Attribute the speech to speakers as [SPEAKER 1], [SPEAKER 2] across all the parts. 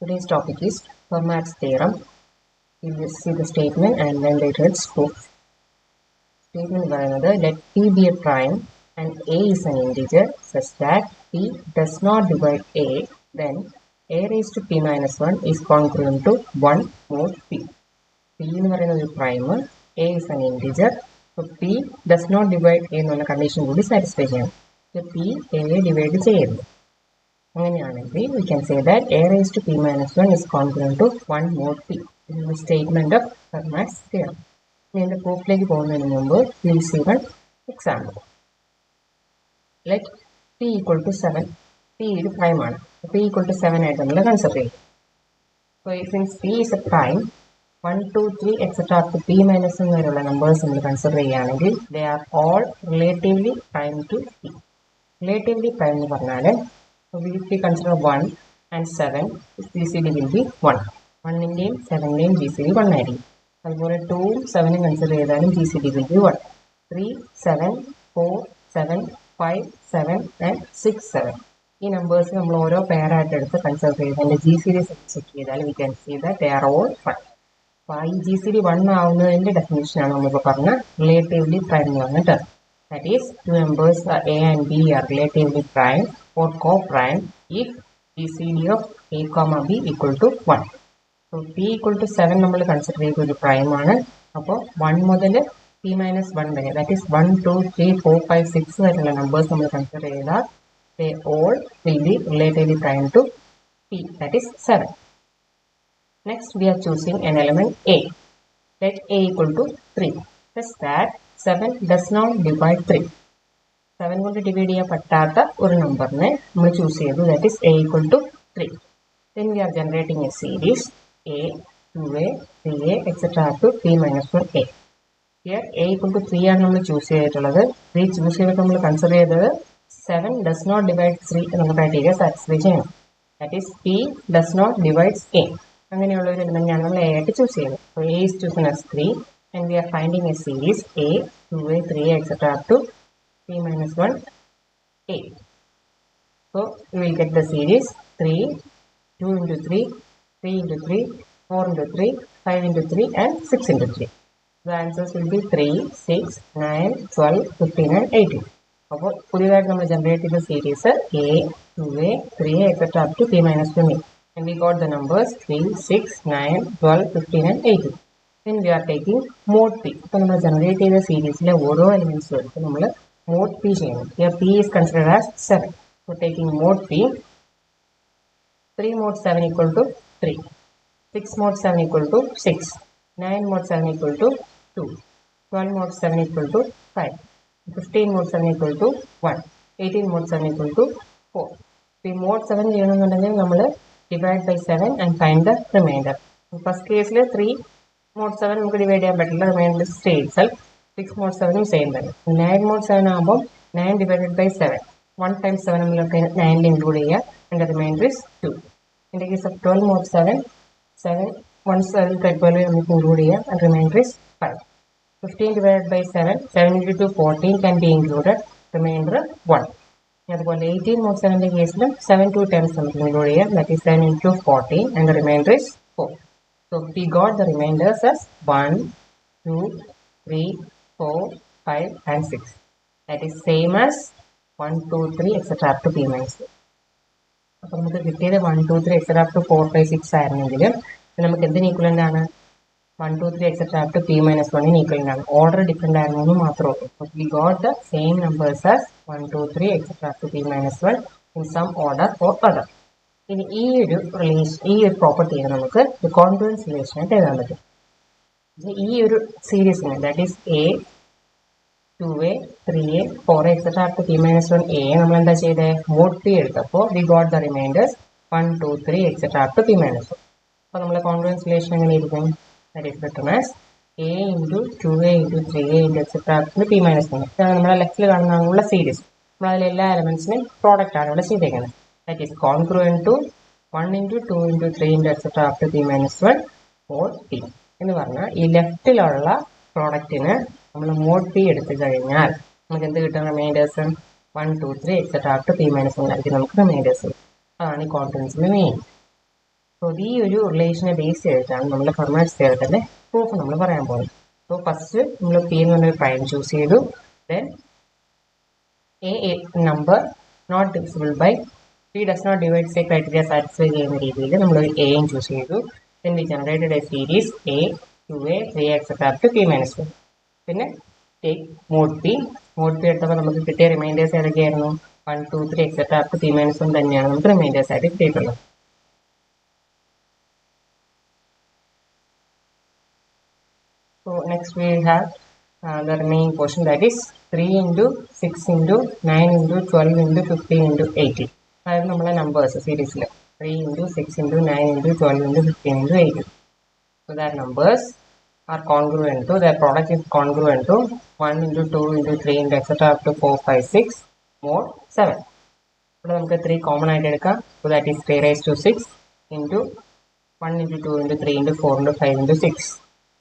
[SPEAKER 1] Today's topic is Fermat's theorem. We will see the statement and then later its proof. Statement പറയുന്നത് let p be a prime and a is an integer such that p does not divide a, then a raised to p minus 1 is congruent to 1 mod p. p എന്ന് പറയുന്നത് ഒരു prime, a is an integer, so p does not divide a എന്നുള്ള condition കൂടി satisfy ചെയ്യണം. p a divide ചെയ്യരുത്. അങ്ങനെയാണെങ്കിൽ we can say that a raised to p minus 1 is congruent to 1 mod p. This is the statement of Fermat's theorem. In the proof-ലേക്ക് പോകുന്നതിന് മുമ്പ് please see one example. Let p equal to 7. p ഒരു prime ആണ്. p equal to 7 ആയിട്ട് നമ്മൾ consider ചെയ്യും. So since p is a prime, 1, 2, 3 etc. up to p minus 1 വരെയുള്ള numbers നമ്മൾ consider ചെയ്യുകയാണെങ്കിൽ they are all relatively prime to p. Relatively prime എന്ന് പറഞ്ഞാൽ if we consider 1 and 7, GCD will be 1. 1-ന്റെയും 7-ന്റെയും GCD 1 ആയിരിക്കും. അതുപോലെ 2ഉം 7ഉം consider ചെയ്താലും GCD will be 1. 3, 7, 4, 7, 5, 7 and 6, 7. ഈ numbers നമ്മൾ ഓരോ പെയറായിട്ട് എടുത്ത് കൺസിഡർ ചെയ്ത് അതിൻ്റെ GCD ചെക്ക് ചെയ്താൽ we can see that they are all prime. അപ്പോൾ ഈ GCD 1 ആവുന്നതിൻ്റെ ഡെഫിനിഷനാണ് നമ്മളിപ്പോൾ പറഞ്ഞ റിലേറ്റീവ്ലി പ്രൈം എന്ന് പറഞ്ഞ term. That is, two numbers a and b are relatively prime or co-prime if GCD of a, b equal to 1. So p equal to 7 നമ്മൾ consider ചെയ്ത ഒരു പ്രൈം ആണ്. അപ്പോൾ 1 മുതൽ p minus 1 വരെ, that is 1, 2, 3, 4, 5, 6 വരെയുള്ള നമ്പേഴ്സ് നമ്മൾ കൺസിഡർ ചെയ്താൽ they all will be relatively prime to p, that is 7. Next we are choosing an element a. Let a equal to 3. Such that 7 does not divide 3. 7 കൊണ്ട് divide ചെയ്യാൻ പറ്റാത്ത ഒരു നമ്പറിനെ നമ്മൾ choose ചെയ്തു, that is a equal to 3. Then we are generating a series a, 2a, 3a, etc. up to p minus 1a. Here a equal to 3 ആണ് നമ്മൾ choose ചെയ്തിട്ടുള്ളത്. 3 ചൂസ് ചെയ്തിട്ട് നമ്മൾ കൺസിഡർ ചെയ്തത് 7 does not divide 3 എന്നുള്ള criteria satisfy ചെയ്യണം. That is p does not divide a. അങ്ങനെയുള്ള ഒരു എലിമെന്റാണ് നമ്മൾ a ആയിട്ട് ചൂസ് ചെയ്യുന്നത്. So a is chosen as 3 and we are finding a series a, 2a, 3a, etc. up to p minus 1 a. So we will get the series 3, 2 into 3, 3 into 3, 4 into 3, 5 into 3 and 6 into 3. The answers will be 3, 6, 9, 12, 15 and 18. അപ്പോൾ പുതിയതായിട്ട് നമ്മൾ generate ചെയ്ത series a, 2a, 3a, etc. up to p minus 1a. And we got the numbers 3, 6, 9, 12, 15 and 18. Then we are taking mod p. അപ്പോൾ നമ്മൾ generate ചെയ്ത സീരീസിലെ ഓരോ എലിമെന്റ്സും എടുത്ത് നമ്മൾ mod p ചെയ്യണം. Here p is considered as 7. So taking mod p, 3 mod 7 equal to 3, 6 mod 7 equal to 6, 9 mod 7 equal to 2, 12 mod 7 equal to 5, 15 mod 7 equal to 1, 18 mod 7 equal to 4. ഈ mod 7 ചെയ്യണമെന്നുണ്ടെങ്കിൽ നമ്മൾ divide by 7 and find the remainder. First കേസിൽ 3 mod 7 നമുക്ക് divide ചെയ്യാൻ പറ്റില്ല, remainder stay itself. 6 mod 7 same തന്നെ. 9 mod 7 ആകുമ്പോൾ 9 divided by 7, 1 times 7 നമ്മളൊക്കെ 9 ഇൻക്ലൂഡ് ചെയ്യുക and the remainder is 2. In the case of 12 mod 7, 1 7 12 നമുക്ക് ഇൻക്ലൂഡ് ചെയ്യാം and remainder is 5. 15 divided by 7, 7 into 2 14 can be included, remainder 1. അതുപോലെ 18 mod 7ന്റെ കേസിലും 7 2 times നമുക്ക് include ചെയ്യാം, that is 7 into 14 and the remainder is 4. So we got the remainders as 1, 2, 3, 4, 5 and 6. That is same as 1, 2, 3 etc. up to p minus 1. അപ്പോൾ നമുക്ക് കിട്ടിയത് 1, 2, 3 etc. up to 4, 5, 6 ആയിരുന്നെങ്കിലും നമുക്ക് എന്തിന് equivalent ആണ്? 1, 2, 3 etc. up to p minus 1 equivalent ആണ്. Order different ആയിരുന്നു എന്ന് മാത്രമേ ഉള്ളൂ. So we got the same numbers as 1, 2, 3 etc. up to p minus 1 in some order or other. ഇനി ഈ ഒരു പ്രോപ്പർട്ടിയെ നമുക്ക് കോൺഗ്രുവൻസ് റിലേഷൻ ആയിട്ട് എഴുതാൻ പറ്റും. ഈ ഒരു സീരീസിന്, that is a, 2a, 3a, 4a etc. up to p minus 1a നമ്മൾ എന്താ ചെയ്തത്? mod p എടുത്തപ്പോൾ we got the remainders 1, 2, 3 etc. up to p minus 1. അപ്പോൾ നമ്മൾ കോൺഗ്രുവൻസ് റിലേഷൻ എങ്ങനെ ഇരിക്കും? That is written as a into 2a into 3a into etc. up to p minus 1. ഇതാണ് നമ്മുടെ ലെഫ്റ്റിൽ കാണുന്ന സീരീസ്. നമ്മൾ അതിലെ എല്ലാ എലമെന്റ്സിനും പ്രോഡക്റ്റ് ആണ് ഇവിടെ ചെയ്തേക്കുന്നത്. That is congruent to 1 into 2 into 3 into etc. up to p minus 1 mod p. എന്ന് പറഞ്ഞാൽ ഈ ലെഫ്റ്റിലുള്ള പ്രോഡക്റ്റിന് നമ്മൾ mod p എടുത്തു കഴിഞ്ഞാൽ നമുക്ക് എന്ത് കിട്ടും? Reminders 1, 2, 3 etc. up to p minus 1 ആയിരിക്കും നമുക്ക് റിമൈൻഡേഴ്സ്. അതാണ് ഈ കോൺഫിഡൻസിന്റെ മെയിൻ. സോ ഈ ഒരു റിലേഷനെ ബേസ് ചെയ്തിട്ടാണ് നമ്മൾ ഫെർമാറ്റ്സ് തിയറത്തിന്റെ പ്രൂഫ് നമ്മൾ പറയാൻ പോകുന്നത്. സോ ഫസ്റ്റ് നമ്മൾ പി എന്ന് പറഞ്ഞൊരു പ്രൈം ചൂസ് ചെയ്തു. Then a number not divisible by P does not divide say criteria satisfy ചെയ്യുന്ന രീതിയിൽ നമ്മൾ ഒരു എയും ചൂസ് ചെയ്തു. Then we generated a series a 2a 3a etcetera up to p - 1. പിന്നെ ടേക്ക് മോഡ് പി എടുത്തപ്പോൾ നമുക്ക് കിട്ടിയ റിമൈൻഡേഴ്സ് ഏതൊക്കെയായിരുന്നു? 1 2 3 എക്സെട്രാ അപ് ടു p - 1 തന്നെയാണ് നമുക്ക് റിമൈൻഡേഴ്സ് ആയിട്ട് കിട്ടിയിട്ടുള്ളത്. So next we have the remaining portion, that is 3 into 6 into 9 into 12 into 15 into 18. അതായത് നമ്മളെ നമ്പേഴ്സ് സീരീസിൽ 3 into 6 into 9 into 12 into 15 into 18. So their numbers are congruent to, their product is congruent to 1 into 2 into 3 into etc. up to 4 5 6 mod 7. ഇവിടെ നമുക്ക് 3 common ആയിട്ട് എടുക്കാം. So that is 3 raised to 6 into 1 into 2 into 3 into 4 into 5 into 6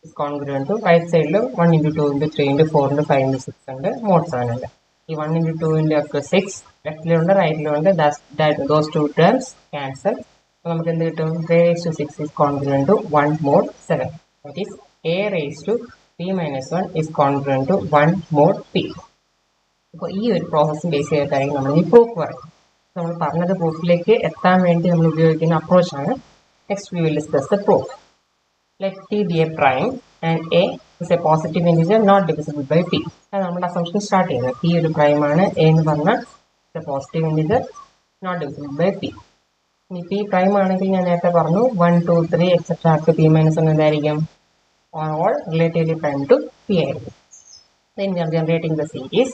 [SPEAKER 1] is congruent to right side 1 into 2 into 3 into 4 into 5 into 6 ഉണ്ട് mod 7 ഉണ്ട്. ഈ 1 into 2 into up to 6 ലെഫ്റ്റിലുണ്ട് റൈറ്റിലുണ്ട്. those two terms cancel. അപ്പോൾ നമുക്ക് എന്ത് കിട്ടും? 3 raised to 6 is congruent to 1 mod 7. that is a raised to p - 1 is congruent to 1 mod p. അപ്പോൾ ഈ ഒരു പ്രോസസ്സ് ബേസ് ചെയ്തിട്ടായിരിക്കും നമ്മൾ ഈ പ്രൂഫ് പറയും. നമ്മൾ പറഞ്ഞത് പ്രൂഫിലേക്ക് എത്താൻ വേണ്ടി നമ്മൾ ഉപയോഗിക്കുന്ന അപ്രോച്ചാണ്. Next we will discuss the proof. Let p be a prime and a is a positive integer not divisible by p. അത് നമ്മുടെ അസംഷൻ സ്റ്റാർട്ട് ചെയ്യുന്നത്. p ഒരു പ്രൈം ആണ്, a എന്ന് പറഞ്ഞാൽ positive integer not divisible by p. ഇനി p prime ആണെങ്കിൽ ഞാൻ നേരത്തെ പറഞ്ഞു 1 2 3 എക്സെട്രാ അപ് ടു p - 1 എന്തായിരിക്കും? all relatively prime to p ആയിരിക്കും. Then we are generating the series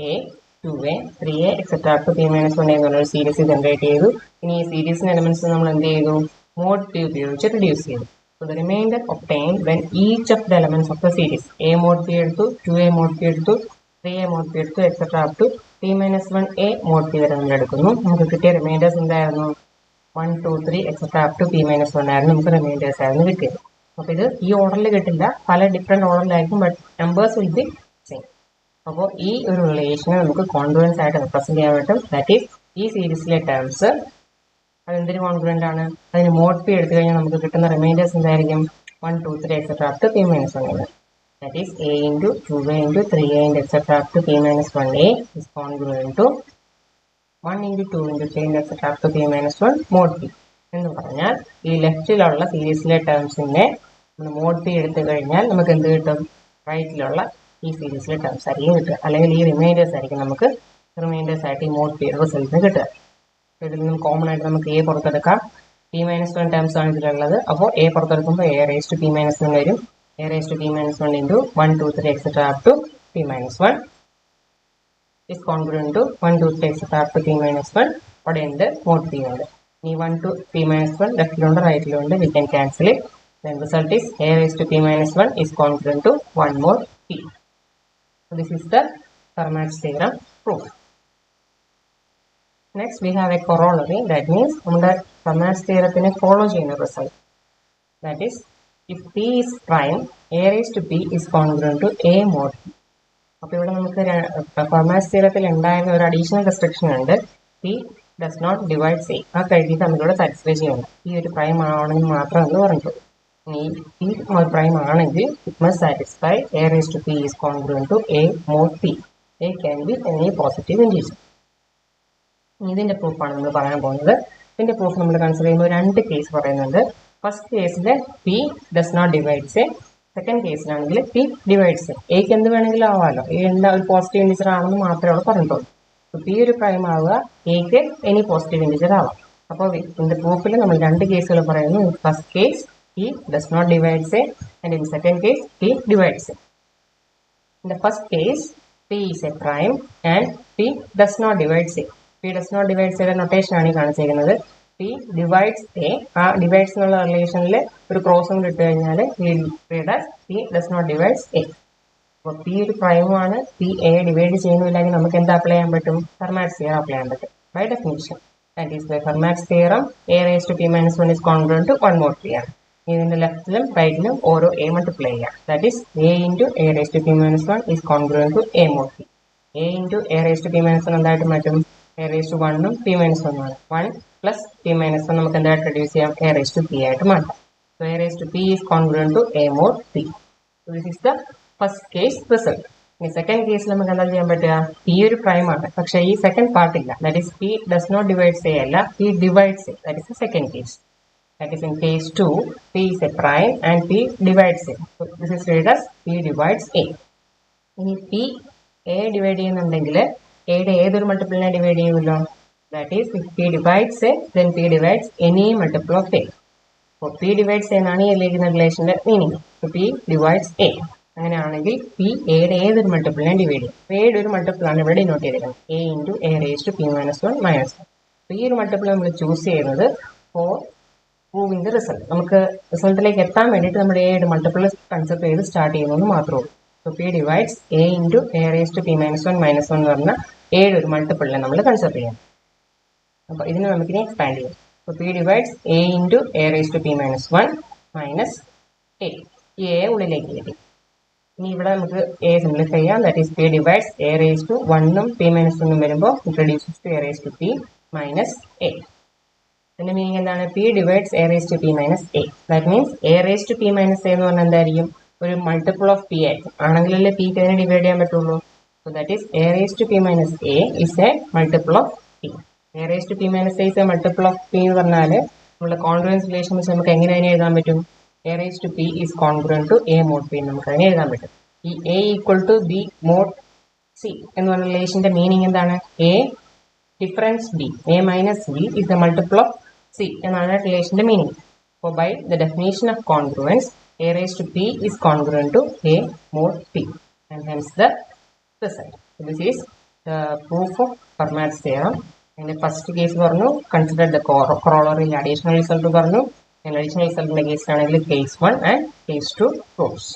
[SPEAKER 1] a 2a 3a etcetera up to p - 1 എന്നുള്ള സീരീസ് ജനറേറ്റ് ചെയ്തു. ഇനി ഈ സീരീസിന്റെ എലമെന്റ്സ് നമ്മൾ എന്ത് ചെയ്തു? മോഡ് p ഉപയോഗിച്ച് റിഡ്യൂസ് ചെയ്തു. So the remainder obtained when each of the elements of the series a mod p എടുത്തു, 2a mod p എടുത്തു, 3a mod p എടുത്തു, etc. up to p - 1a mod p വരെ നമ്മൾ എടുക്കുന്നു. നമുക്ക് കിട്ടിയ റിമൈൻഡേഴ്സ് എന്തായിരുന്നു? 1 2 3 etc. up to p - 1 ആയിരുന്നു നമുക്ക് റിമൈൻഡേഴ്സ് ആയിരുന്നു കിട്ടിയത്. അപ്പോൾ ഇത് ഈ ഓർഡറിൽ കിട്ടില്ല, പല ഡിഫറെന്റ് ഓർഡറിലായിരിക്കും, but numbers will be same. അപ്പോൾ ഈ ഒരു റിലേഷനെ നമുക്ക് കോൺഗ്രുവൻസ് ആയിട്ട് റെപ്രസെന്റ് ചെയ്യാൻ പറ്റും. ദാറ്റ് ഈസ് ഈ സീരീസിലെ ടേംസ് അതെന്തിന് കോൺഗ്രുവന്റ് ആണ്? അതിന് മോഡ് പി എടുത്തു കഴിഞ്ഞാൽ നമുക്ക് കിട്ടുന്ന റിമൈൻഡേഴ്സ് എന്തായിരിക്കും? 1 2 3 etcetera up to p - 1. That is a into 2a into 3a into etcetera up to p - 1a is congruent to 1 into 2 into 3 into etcetera up to p - 1 mod p. എന്ന് പറഞ്ഞാൽ ഈ ലെഫ്റ്റിലുള്ള സീരീസിലെ ടേംസിന്റെ mod P എടുത്തു കഴിഞ്ഞാൽ നമുക്ക് എന്ത് കിട്ടും? റൈറ്റിലുള്ള ഈ സീരീസിലെ ടേംസ് ആയിരിക്കും കിട്ടുക, അല്ലെങ്കിൽ ഈ റിമൈൻഡേഴ്സ് ആയിരിക്കും നമുക്ക് റിമൈൻഡേഴ്സ് ആയിട്ട് ഈ മോഡ് പി റിസൾട്ടിന് കിട്ടുക. ഇതിൽ നിന്നും കോമൺ ആയിട്ട് നമുക്ക് എ പുറത്തെടുക്കാം. p - 1 ടേംസ് ആണ് ഇതിലുള്ളത്. അപ്പോൾ A പുറത്തെടുക്കുമ്പോൾ a raised to p - 1 വരും. a raised to p - 1 into 1 2 3 etc. up to p - 1 is congruent to 1 2 3 etc. up to p - 1. അവിടെ ഉണ്ട് മോഡ് p ഉണ്ട്. ഈ 1 to p - 1 ലെഫ്റ്റിലുണ്ട് റൈറ്റിലുണ്ട്, we can cancel it. Then result is a raised to p - 1 is congruent to 1 mod p. So this is the Fermat's theorem proof. Next we have a corollary, that means നമ്മുടെ Fermat's theorem follow ചെയ്യുന്ന result. That is, if p is prime, a raised to p is congruent to a mod p. അപ്പോൾ ഇവിടെ നമുക്ക് Fermat's theorem ഉണ്ടായിരുന്ന ഒരു additional restriction ഉണ്ട്. p does not divide a. ആ criteria നമ്മളിവിടെ സാറ്റിസ്ഫൈ ചെയ്യണം. ഈ ഒരു പ്രൈം ആണെങ്കിൽ മാത്രം എന്ന് പറഞ്ഞിട്ടുള്ളൂ. ഈ പ്രൈം ആണെങ്കിൽ it must satisfy a raised to p is congruent to a mod p. a can be any positive integer. ഇതിന്റെ പ്രൂഫാണ് നമ്മൾ പറയാൻ പോകുന്നത്. ഇതിന്റെ പ്രൂഫ് നമ്മൾ കൺസിഡർ ചെയ്യുമ്പോൾ രണ്ട് കേസ് പറയുന്നുണ്ട്. ഫസ്റ്റ് കേസിൽ P does not divides A, second കേസിലാണെങ്കിൽ പി ഡിവൈഡ്സ് എ. എക്ക് എന്ത് വേണമെങ്കിലും ആവാമല്ലോ, എ എന്താ ഒരു പോസിറ്റീവ് ഇൻഡിജർ ആണെന്ന് മാത്രമേ അവിടെ പറഞ്ഞിട്ടുള്ളൂ. പി ഒരു പ്രൈം ആവുക, എക്ക് എനി പോസിറ്റീവ് ഇൻഡിജർ ആവാം. അപ്പോൾ ഇതിന്റെ പ്രൂഫിൽ നമ്മൾ രണ്ട് കേസുകൾ പറയുന്നു. First case P does not divides A, and in second case P divides A. In the first case P is a prime and P does not divides A. p does not divide a notation ആണ് ഈ കാണിച്ചിരിക്കുന്നത്. p divides a, ആ divides എന്നുള്ള റിലേഷനിൽ ഒരു ക്രോസും ഇട്ട് കഴിഞ്ഞാൽ p does not divide a. അപ്പോൾ p ഒരു പ്രൈമാണ്, p a ഡിവൈഡ് ചെയ്യുന്നില്ലെങ്കിൽ നമുക്ക് എന്താ അപ്ലൈ ചെയ്യാൻ പറ്റും? Fermat's theorem അപ്ലൈ ചെയ്യാൻ പറ്റും by definition. That is by Fermat's theorem a raised to p - 1 is congruent to 1 mod p ആണ്. ഇതിന്റെ ലെഫ്റ്റിലും റൈറ്റിലും ഓരോ a മൾട്ടിപ്ലൈ ചെയ്യാം. That is a into a raised to p - 1 is congruent to a mod p. a into a raised to p - 1 എന്തായിട്ട് മാറ്റും? A raise to 1 ഉം p minus 1 ആണ്. 1 plus p minus 1 നമുക്ക് എന്തായിട്ട് റെഡ്യൂസ് ചെയ്യാം? A raise to p ആയിട്ട് മാറ്റാം. So a raise to p is congruent to a mod p. So this is the first case result. ഇനി second കേസിൽ നമുക്ക് എന്താ ചെയ്യാൻ പറ്റുക? p ഒരു പ്രൈം ആണ്, പക്ഷെ ഈ സെക്കൻഡ് പാർട്ട് ഇല്ല. That is p does not divides a അല്ല, p divides a. That is the second case. That is in case 2, p is a prime and p divides a. So this is read as p divides a. ഇനി p a divide ചെയ്യുന്നുണ്ടെങ്കിൽ എയുടെ ഏതൊരു മൾട്ടിപ്പിളിനെ divide ചെയ്യുമല്ലോ? That is if p divides a, then p divides any multiple of a. അപ്പോൾ p divides a എന്നാണ് ഈ എഴുതിയിരിക്കുന്ന റിലേഷന്റെ meaning. So p divides a. അങ്ങനെയാണെങ്കിൽ p എയുടെ ഏതൊരു മൾട്ടിപ്പിളിനെ ഡിവൈഡ് ചെയ്യും. എയുടെ ഒരു മൾട്ടിപ്പിൾ ആണ് ഇവിടെ നോട്ട് ചെയ്തിരിക്കുന്നത്, a into a raised to p minus 1 minus 1. അപ്പോൾ ഈ ഒരു മൾട്ടിപ്പിൾ നമ്മൾ ചൂസ് ചെയ്യുന്നത് ഫോർ പ്രൂവിങ് ദ റിസൾട്ട്. നമുക്ക് റിസൾട്ടിലേക്ക് എത്താൻ വേണ്ടിയിട്ട് നമ്മുടെ എയുടെ മൾട്ടിപ്പിൾ കൺസെപ്റ്റ് ചെയ്ത് സ്റ്റാർട്ട് ചെയ്യുന്നത് മാത്രമേ ഉള്ളൂ. So p divides a into a raised to p minus 1 minus 1 എന്ന് പറഞ്ഞാൽ എയുടെ ഒരു മൾട്ടിപ്പിളിനെ നമ്മൾ കൺസെപ്റ്റ് ചെയ്യാം. അപ്പോൾ ഇതിനെ നമുക്കിനി എക്സ്പാൻഡ് ചെയ്യാം. So p divides a into a raised to p minus 1 minus a. ഈ a ഉള്ളിലേക്ക് കയറ്റി. ഇനി ഇവിടെ നമുക്ക് a സിംപ്ലിഫൈ ചെയ്യാം. That is p divides a raised to 1 ഉം p minus 1 ഉം വരുമ്പോൾ it reduces to a raised to p minus a. ഇതിന്റെ മീനിങ് എന്താണ്? p divides a raised to p minus a. That means a raised to p minus a എന്ന് പറഞ്ഞാൽ എന്തായിരിക്കും? ഒരു multiple of p ആയിരിക്കും. ആണെങ്കിലല്ലേ p അതിനെ ഡിവൈഡ് ചെയ്യാൻ പറ്റുള്ളൂ. So that is a raised to p minus a is a multiple of p. a raised to p minus a is a multiple of p എന്ന് പറഞ്ഞാൽ നമ്മുടെ കോൺഗ്രുവൻസ് റിലേഷൻ വെച്ച് നമുക്ക് എങ്ങനെ അതിനെ എഴുതാൻ പറ്റും? a raised to p is congruent to a mod p നമുക്ക് അതിനെ എഴുതാൻ പറ്റും. ഈ a equal to b mod c എന്ന് പറഞ്ഞ റിലേഷന്റെ മീനിങ് എന്താണ്? a difference b, a minus b is the multiple of c എന്നാണ് റിലേഷന്റെ meaning. So by the definition of congruence, a raised to p is congruent to a mod p and hence the result. So this is the proof of Fermat's theorem. In the first case പറഞ്ഞു consider the corollary additional result പറഞ്ഞു. In additional result in the case case 1 and case 2 proofs.